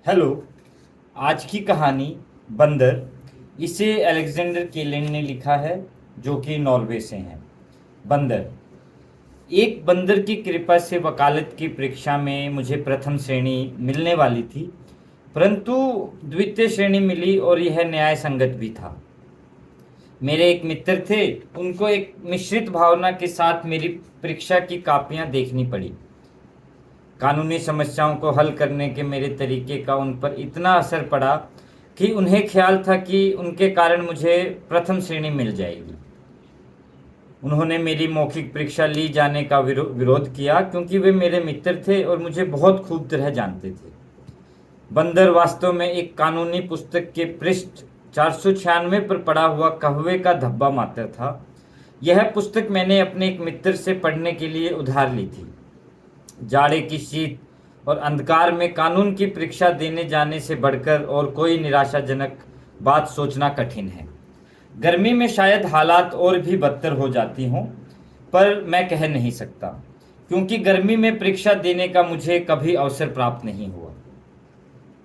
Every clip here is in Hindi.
हेलो। आज की कहानी बंदर। इसे अलेक्जेंडर केलेन ने लिखा है, जो कि नॉर्वे से हैं। बंदर। एक बंदर की कृपा से वकालत की परीक्षा में मुझे प्रथम श्रेणी मिलने वाली थी, परंतु द्वितीय श्रेणी मिली और यह न्याय संगत भी था। मेरे एक मित्र थे, उनको एक मिश्रित भावना के साथ मेरी परीक्षा की कापियां देखनी पड़ी। कानूनी समस्याओं को हल करने के मेरे तरीके का उन पर इतना असर पड़ा कि उन्हें ख्याल था कि उनके कारण मुझे प्रथम श्रेणी मिल जाएगी। उन्होंने मेरी मौखिक परीक्षा ली जाने का विरोध किया, क्योंकि वे मेरे मित्र थे और मुझे बहुत खूब तरह जानते थे। बंदर वास्तव में एक कानूनी पुस्तक के पृष्ठ 496 पर पड़ा हुआ कहवे का धब्बा मात्र था। यह पुस्तक मैंने अपने एक मित्र से पढ़ने के लिए उधार ली थी। जाड़े की शीत और अंधकार में कानून की परीक्षा देने जाने से बढ़कर और कोई निराशाजनक बात सोचना कठिन है। गर्मी में शायद हालात और भी बदतर हो जाती हों, पर मैं कह नहीं सकता, क्योंकि गर्मी में परीक्षा देने का मुझे कभी अवसर प्राप्त नहीं हुआ।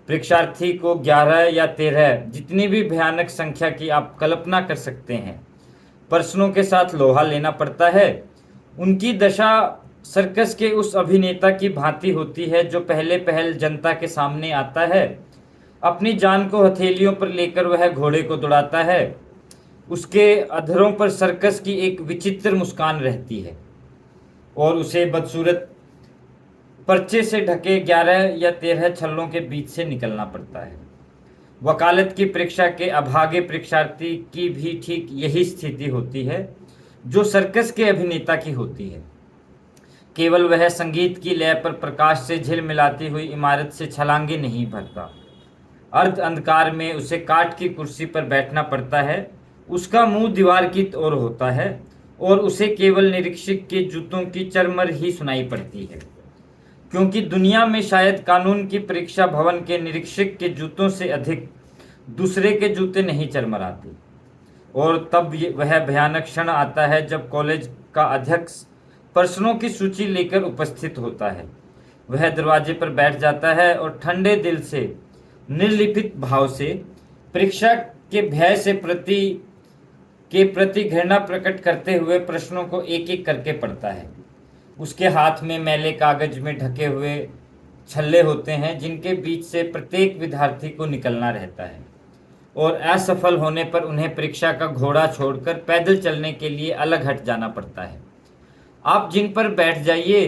परीक्षार्थी को 11 या 13, जितनी भी भयानक संख्या की आप कल्पना कर सकते हैं, प्रश्नों के साथ लोहा लेना पड़ता है। उनकी दशा सर्कस के उस अभिनेता की भांति होती है जो पहले पहल जनता के सामने आता है। अपनी जान को हथेलियों पर लेकर वह घोड़े को दौड़ाता है। उसके अधरों पर सर्कस की एक विचित्र मुस्कान रहती है और उसे बदसूरत पर्चे से ढके 11 या 13 छल्लों के बीच से निकलना पड़ता है। वकालत की परीक्षा के अभागे परीक्षार्थी की भी ठीक यही स्थिति होती है जो सर्कस के अभिनेता की होती है। केवल वह संगीत की लय पर प्रकाश से झिलमिलाती हुई इमारत से छलांगे नहीं भरता। अर्ध अंधकार में उसे काठ की कुर्सी पर बैठना पड़ता है। उसका मुंह दीवार की ओर होता है और उसे केवल निरीक्षक के जूतों की चरमर ही सुनाई पड़ती है, क्योंकि दुनिया में शायद कानून की परीक्षा भवन के निरीक्षक के जूतों से अधिक दूसरे के जूते नहीं चरमराते। और तब वह भयानक क्षण आता है जब कॉलेज का अध्यक्ष प्रश्नों की सूची लेकर उपस्थित होता है। वह दरवाजे पर बैठ जाता है और ठंडे दिल से, निर्लिपित भाव से, परीक्षा के भय से प्रति घृणा प्रकट करते हुए प्रश्नों को एक एक करके पढ़ता है। उसके हाथ में मैले कागज में ढके हुए छल्ले होते हैं, जिनके बीच से प्रत्येक विद्यार्थी को निकलना रहता है, और असफल होने पर उन्हें परीक्षा का घोड़ा छोड़कर पैदल चलने के लिए अलग हट जाना पड़ता है। आप जिन पर बैठ जाइए,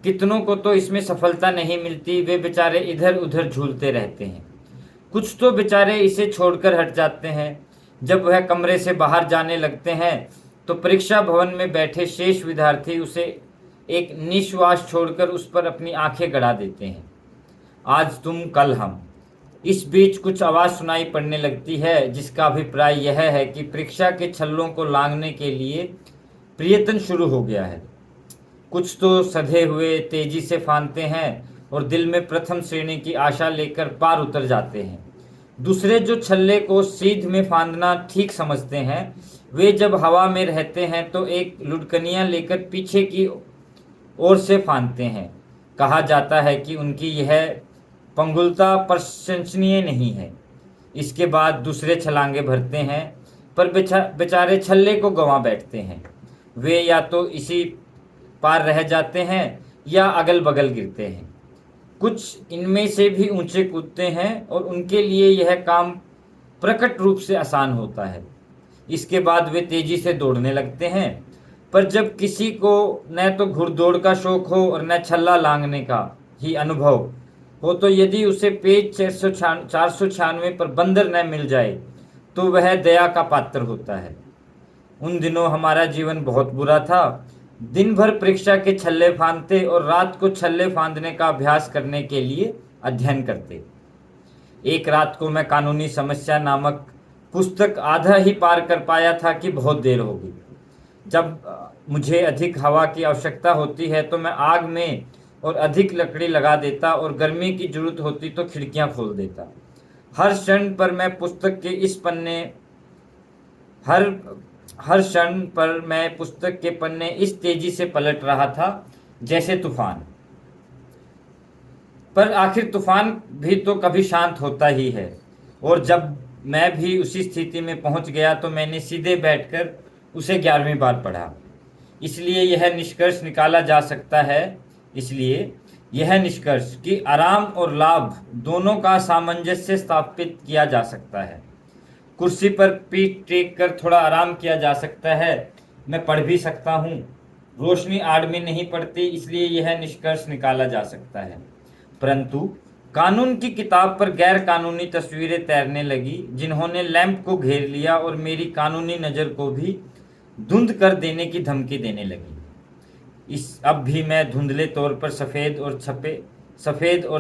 कितनों को तो इसमें सफलता नहीं मिलती। वे बेचारे इधर उधर झूलते रहते हैं। कुछ तो बेचारे इसे छोड़कर हट जाते हैं। जब वह कमरे से बाहर जाने लगते हैं तो परीक्षा भवन में बैठे शेष विद्यार्थी उसे एक निश्वास छोड़कर उस पर अपनी आंखें गड़ा देते हैं। आज तुम कल हम। इस बीच कुछ आवाज़ सुनाई पड़ने लगती है, जिसका अभिप्राय यह है कि परीक्षा के छल्लों को लांघने के लिए प्रयत्न शुरू हो गया है। कुछ तो सधे हुए तेजी से फांदते हैं और दिल में प्रथम श्रेणी की आशा लेकर पार उतर जाते हैं। दूसरे, जो छल्ले को सीध में फांदना ठीक समझते हैं, वे जब हवा में रहते हैं तो एक लुढ़कनियाँ लेकर पीछे की ओर से फांदते हैं। कहा जाता है कि उनकी यह पंगुलता प्रशंसनीय नहीं है। इसके बाद दूसरे छलांगे भरते हैं, पर बेचारे छल्ले को गंवा बैठते हैं। वे या तो इसी पार रह जाते हैं या अगल बगल गिरते हैं। कुछ इनमें से भी ऊंचे कूदते हैं और उनके लिए यह काम प्रकट रूप से आसान होता है। इसके बाद वे तेजी से दौड़ने लगते हैं। पर जब किसी को न तो घुड़दौड़ का शौक हो और न छल्ला लांघने का ही अनुभव हो, तो यदि उसे पेज 496 पर बंदर न मिल जाए तो वह दया का पात्र होता है। उन दिनों हमारा जीवन बहुत बुरा था। दिन भर परीक्षा के छल्ले फांदते और रात को छल्ले फांदने का अभ्यास करने के लिए अध्ययन करते। एक रात को मैं कानूनी समस्या नामक पुस्तक आधा ही पार कर पाया था कि बहुत देर हो गई। जब मुझे अधिक हवा की आवश्यकता होती है तो मैं आग में और अधिक लकड़ी लगा देता, और गर्मी की जरूरत होती तो खिड़कियां खोल देता। हर क्षण पर मैं पुस्तक के इस पन्ने हर हर क्षण पर मैं पुस्तक के पन्ने इस तेजी से पलट रहा था जैसे तूफान। पर आखिर तूफान भी तो कभी शांत होता ही है। और जब मैं भी उसी स्थिति में पहुंच गया तो मैंने सीधे बैठकर उसे 11वीं बार पढ़ा। इसलिए यह निष्कर्ष निकाला जा सकता है इसलिए यह निष्कर्ष कि आराम और लाभ दोनों का सामंजस्य स्थापित किया जा सकता है। कुर्सी पर पीठ टेक कर थोड़ा आराम किया जा सकता है। मैं पढ़ भी सकता हूँ। रोशनी आड़ में नहीं पड़ती, इसलिए यह निष्कर्ष निकाला जा सकता है। परंतु कानून की किताब पर गैर कानूनी तस्वीरें तैरने लगी, जिन्होंने लैंप को घेर लिया और मेरी कानूनी नज़र को भी धुंध कर देने की धमकी देने लगी। अब भी मैं धुंधले तौर पर सफ़ेद और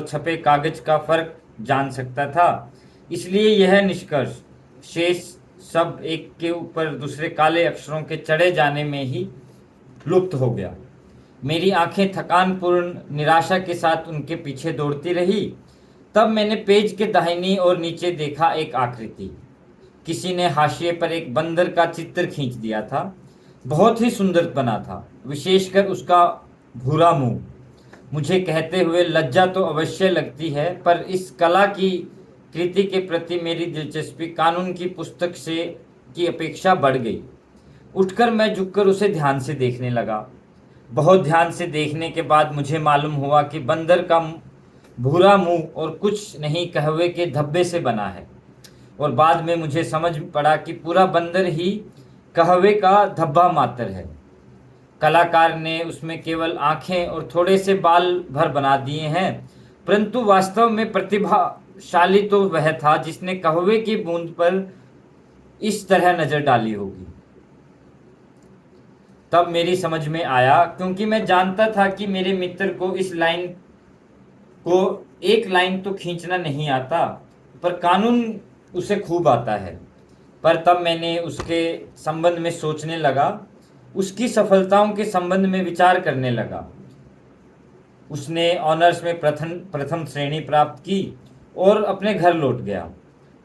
छपे कागज का फर्क जान सकता था। इसलिए यह निष्कर्ष शेष सब एक के ऊपर दूसरे काले अक्षरों के चढ़े जाने में ही लुप्त हो गया। मेरी आंखें थकानपूर्ण निराशा के साथ उनके पीछे दौड़ती रही। तब मैंने पेज के दाहिनी ओर नीचे देखा एक आकृति। किसी ने हाशिए पर एक बंदर का चित्र खींच दिया था। बहुत ही सुंदर बना था, विशेषकर उसका भूरा मुंह। मुझे कहते हुए लज्जा तो अवश्य लगती है, पर इस कला की कृति के प्रति मेरी दिलचस्पी कानून की पुस्तक से की अपेक्षा बढ़ गई। उठकर मैं झुककर उसे ध्यान से देखने लगा। बहुत ध्यान से देखने के बाद मुझे मालूम हुआ कि बंदर का भूरा मुंह और कुछ नहीं कहवे के धब्बे से बना है। और बाद में मुझे समझ पड़ा कि पूरा बंदर ही कहवे का धब्बा मात्र है। कलाकार ने उसमें केवल आंखें और थोड़े से बाल भर बना दिए हैं, परंतु वास्तव में प्रतिभाशाली तो वह था जिसने कहवे की बूंद पर इस तरह नजर डाली होगी। तब मेरी समझ में आया, क्योंकि मैं जानता था कि मेरे मित्र को एक लाइन तो खींचना नहीं आता, पर कानून उसे खूब आता है। पर तब मैंने उसके संबंध में सोचने लगा, उसकी सफलताओं के संबंध में विचार करने लगा। उसने ऑनर्स में प्रथम श्रेणी प्राप्त की और अपने घर लौट गया।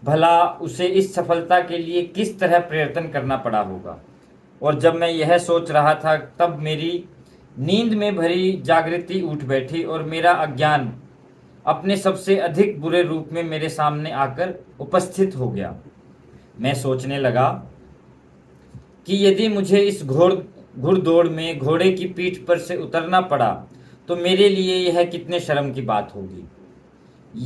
भला उसे इस सफलता के लिए किस तरह प्रयत्न करना पड़ा होगा। और जब मैं यह सोच रहा था, तब मेरी नींद में भरी जागृति उठ बैठी और मेरा अज्ञान अपने सबसे अधिक बुरे रूप में मेरे सामने आकर उपस्थित हो गया। मैं सोचने लगा कि यदि मुझे इस घुड़दौड़ में घोड़े की पीठ पर से उतरना पड़ा तो मेरे लिए यह कितने शर्म की बात होगी।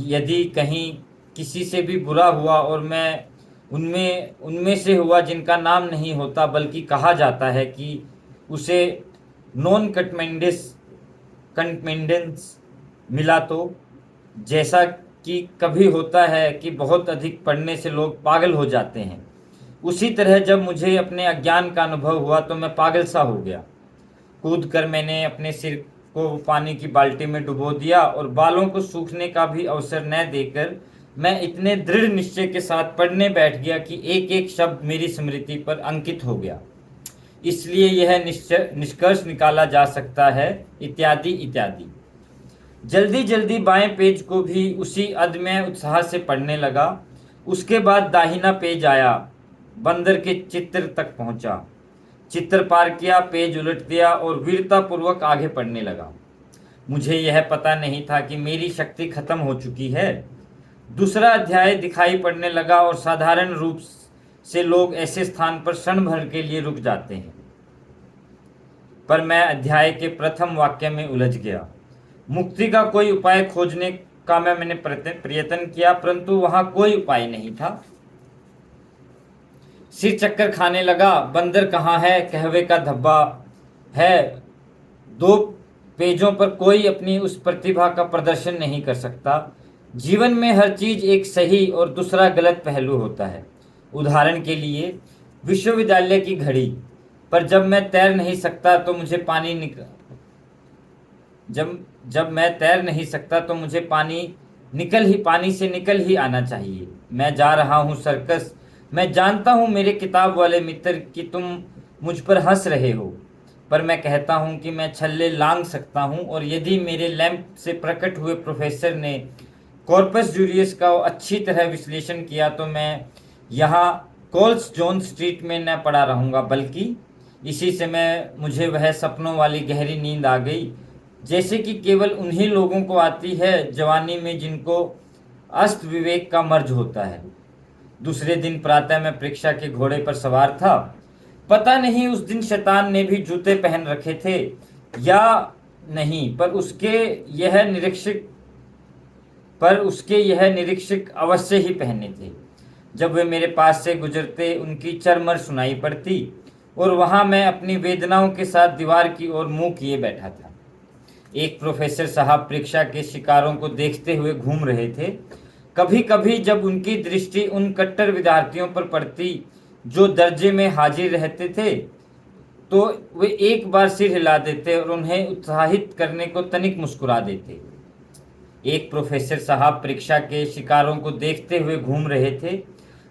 यदि कहीं किसी से भी बुरा हुआ और मैं उनमें से हुआ जिनका नाम नहीं होता, बल्कि कहा जाता है कि उसे नॉन कंटमेंडेंस मिला, तो जैसा कि कभी होता है कि बहुत अधिक पढ़ने से लोग पागल हो जाते हैं, उसी तरह जब मुझे अपने अज्ञान का अनुभव हुआ तो मैं पागल सा हो गया। कूदकर मैंने अपने सिर को पानी की बाल्टी में डुबो दिया और बालों को सूखने का भी अवसर न देकर मैं इतने दृढ़ निश्चय के साथ पढ़ने बैठ गया कि एक एक शब्द मेरी स्मृति पर अंकित हो गया। इसलिए यह निष्कर्ष निकाला जा सकता है, इत्यादि इत्यादि। जल्दी जल्दी बाएं पेज को भी उसी अदम्य उत्साह से पढ़ने लगा। उसके बाद दाहिना पेज आया, बंदर के चित्र तक पहुंचा। चित्र पार किया, पेज उलट दिया और वीरतापूर्वक आगे पढ़ने लगा। मुझे यह पता नहीं था कि मेरी शक्ति खत्म हो चुकी है। दूसरा अध्याय दिखाई पड़ने लगा और साधारण रूप से लोग ऐसे स्थान पर क्षण भर के लिए रुक जाते हैं। पर मैं अध्याय के प्रथम वाक्य में उलझ गया। मुक्ति का कोई उपाय खोजने का मैंने प्रयत्न किया, परंतु वहां कोई उपाय नहीं था। सिर चक्कर खाने लगा। बंदर कहाँ है? कहवे का धब्बा है। 2 पेजों पर कोई अपनी उस प्रतिभा का प्रदर्शन नहीं कर सकता। जीवन में हर चीज एक सही और दूसरा गलत पहलू होता है। उदाहरण के लिए विश्वविद्यालय की घड़ी पर जब मैं तैर नहीं सकता तो मुझे पानी से निकल ही आना चाहिए। मैं जा रहा हूँ सर्कस। मैं जानता हूँ मेरे किताब वाले मित्र कि तुम मुझ पर हंस रहे हो, पर मैं कहता हूँ कि मैं छल्ले लांघ सकता हूँ। और यदि मेरे लैंप से प्रकट हुए प्रोफेसर ने कॉर्पस जूरियस का अच्छी तरह विश्लेषण किया तो मैं यहाँ कोल्स जॉन स्ट्रीट में न पड़ा रहूँगा, बल्कि इसी समय मुझे वह सपनों वाली गहरी नींद आ गई जैसे कि केवल उन्हीं लोगों को आती है जवानी में जिनको अस्त विवेक का मर्ज होता है। दूसरे दिन प्रातः मैं परीक्षा के घोड़े पर सवार था। पता नहीं उस दिन शैतान ने भी जूते पहन रखे थे या नहीं, पर उसके यह निरीक्षक अवश्य ही पहने थे। जब वे मेरे पास से गुजरते उनकी चरमर सुनाई पड़ती और वहां मैं अपनी वेदनाओं के साथ दीवार की ओर मुंह किए बैठा था। एक प्रोफेसर साहब परीक्षा के शिकारों को देखते हुए घूम रहे थे। कभी कभी जब उनकी दृष्टि उन कट्टर विद्यार्थियों पर पड़ती जो दर्जे में हाजिर रहते थे, तो वे एक बार सिर हिला देते और उन्हें उत्साहित करने को तनिक मुस्कुरा देते। एक प्रोफेसर साहब परीक्षा के शिकारों को देखते हुए घूम रहे थे।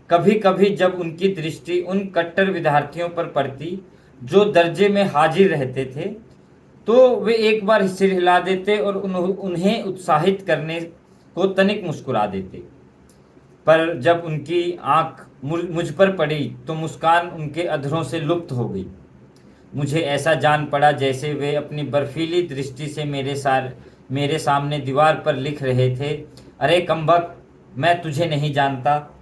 कभी कभी जब उनकी दृष्टि उन कट्टर विद्यार्थियों पर पड़ती जो दर्जे में हाजिर रहते थे, तो वे एक बार सिर हिला देते और उन्हें उत्साहित करने को तनिक मुस्कुरा देते। पर जब उनकी आंख मुझ पर पड़ी तो मुस्कान उनके अधरों से लुप्त हो गई। मुझे ऐसा जान पड़ा जैसे वे अपनी बर्फीली दृष्टि से मेरे सामने दीवार पर लिख रहे थे, अरे कमबख्त, मैं तुझे नहीं जानता।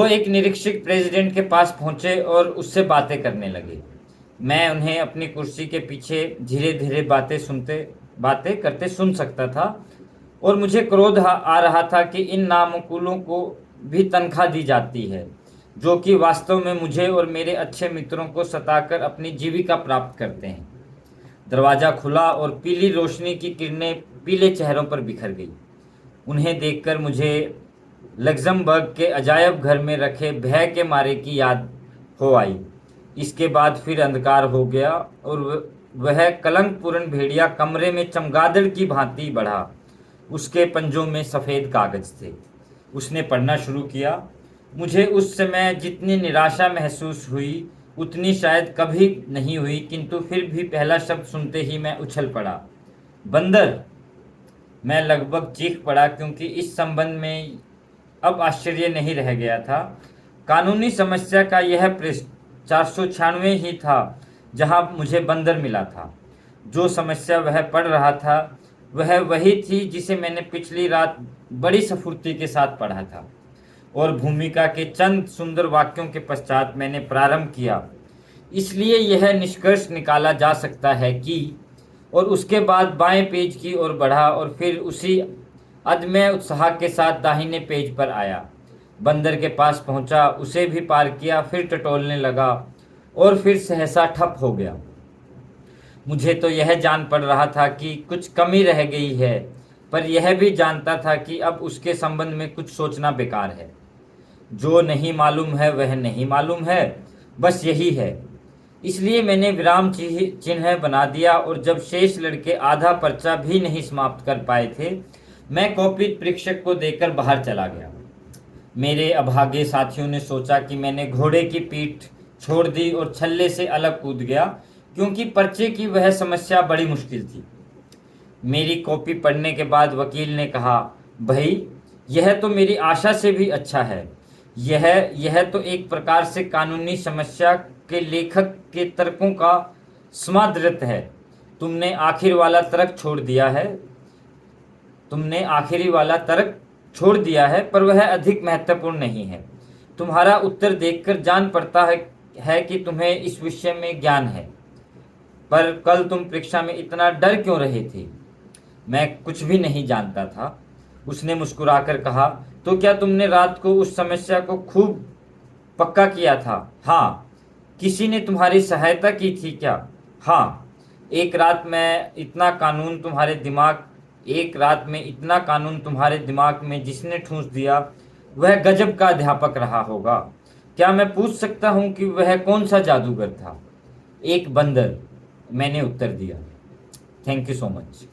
एक निरीक्षक प्रेसिडेंट के पास पहुंचे और उससे बातें करने लगे। मैं उन्हें अपनी कुर्सी के पीछे धीरे धीरे बातें करते सुन सकता था और मुझे क्रोध आ रहा था कि इन नामकुलों को भी तनख्वाह दी जाती है, जो कि वास्तव में मुझे और मेरे अच्छे मित्रों को सताकर अपनी जीविका प्राप्त करते हैं। दरवाज़ा खुला और पीली रोशनी की किरणें पीले चेहरों पर बिखर गई। उन्हें देखकर मुझे लग्जमबर्ग के अजायब घर में रखे भय के मारे की याद हो आई। इसके बाद फिर अंधकार हो गया और वह कलंकपूर्ण भेड़िया कमरे में चमगादड़ की भांति बढ़ा। उसके पंजों में सफ़ेद कागज थे। उसने पढ़ना शुरू किया। मुझे उस समय जितनी निराशा महसूस हुई उतनी शायद कभी नहीं हुई, किंतु फिर भी पहला शब्द सुनते ही मैं उछल पड़ा, बंदर। मैं लगभग चीख पड़ा क्योंकि इस संबंध में अब आश्चर्य नहीं रह गया था। कानूनी समस्या का यह पृष्ठ 496 ही था जहां मुझे बंदर मिला था। जो समस्या वह पढ़ रहा था वह वही थी जिसे मैंने पिछली रात बड़ी स्फूर्ति के साथ पढ़ा था, और भूमिका के चंद सुंदर वाक्यों के पश्चात मैंने प्रारंभ किया। इसलिए यह निष्कर्ष निकाला जा सकता है कि, और उसके बाद बाएं पेज की ओर बढ़ा और फिर उसी अदम्य उत्साह के साथ दाहिने पेज पर आया। बंदर के पास पहुंचा, उसे भी पार किया, फिर टटोलने लगा और फिर सहसा ठप हो गया। मुझे तो यह जान पड़ रहा था कि कुछ कमी रह गई है, पर यह भी जानता था कि अब उसके संबंध में कुछ सोचना बेकार है। जो नहीं मालूम है वह नहीं मालूम है, बस यही है। इसलिए मैंने विराम चिन्ह बना दिया, और जब शेष लड़के आधा पर्चा भी नहीं समाप्त कर पाए थे, मैं कॉपी परीक्षक को देकर बाहर चला गया। मेरे अभागे साथियों ने सोचा कि मैंने घोड़े की पीठ छोड़ दी और छल्ले से अलग कूद गया, क्योंकि पर्चे की वह समस्या बड़ी मुश्किल थी। मेरी कॉपी पढ़ने के बाद वकील ने कहा, भाई यह तो मेरी आशा से भी अच्छा है। यह तो एक प्रकार से कानूनी समस्या के लेखक के तर्कों का समादृत है। तुमने आखिरी वाला तर्क छोड़ दिया है, पर वह अधिक महत्वपूर्ण नहीं है। तुम्हारा उत्तर देखकर जान पड़ता है कि तुम्हें इस विषय में ज्ञान है, पर कल तुम परीक्षा में इतना डर क्यों रहे थे? मैं कुछ भी नहीं जानता था, उसने मुस्कुराकर कहा। तो क्या तुमने रात को उस समस्या को खूब पक्का किया था? हाँ। किसी ने तुम्हारी सहायता की थी क्या? हाँ। एक रात में इतना कानून तुम्हारे दिमाग में जिसने ठूंस दिया वह गजब का अध्यापक रहा होगा। क्या मैं पूछ सकता हूँ कि वह कौन सा जादूगर था? एक बंदर, मैंने उत्तर दिया। Thank you so much.